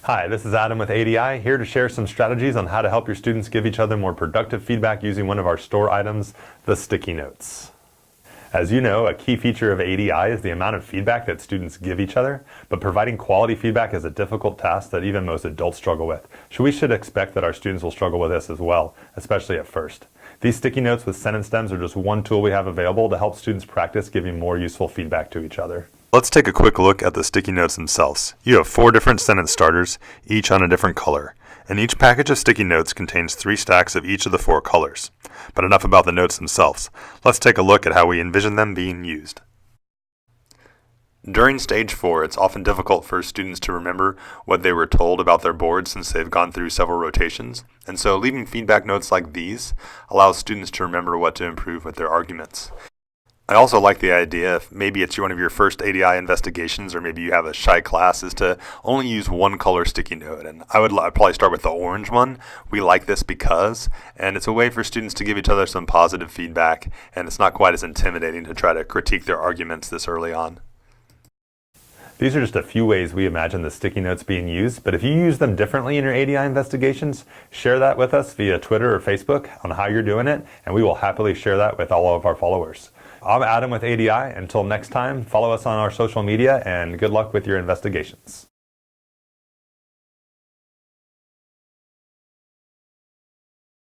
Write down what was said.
Hi, this is Adam with ADI, here to share some strategies on how to help your students give each other more productive feedback using one of our store items, the sticky notes. As you know, a key feature of ADI is the amount of feedback that students give each other, but providing quality feedback is a difficult task that even most adults struggle with. So we should expect that our students will struggle with this as well, especially at first. These sticky notes with sentence stems are just one tool we have available to help students practice giving more useful feedback to each other. Let's take a quick look at the sticky notes themselves. You have 4 different sentence starters, each on a different color, and each package of sticky notes contains 3 stacks of each of the 4 colors. But enough about the notes themselves. Let's take a look at how we envision them being used. During stage 4, it's often difficult for students to remember what they were told about their board since they've gone through several rotations, and so leaving feedback notes like these allows students to remember what to improve with their arguments. I also like the idea, if maybe it's one of your first ADI investigations or maybe you have a shy class, is to only use one color sticky note. And I'd probably start with the orange one. We like this because, and it's a way for students to give each other some positive feedback, and it's not quite as intimidating to try to critique their arguments this early on. These are just a few ways we imagine the sticky notes being used, but if you use them differently in your ADI investigations, share that with us via Twitter or Facebook on how you're doing it, and we will happily share that with all of our followers. I'm Adam with ADI. Until next time, follow us on our social media, and good luck with your investigations.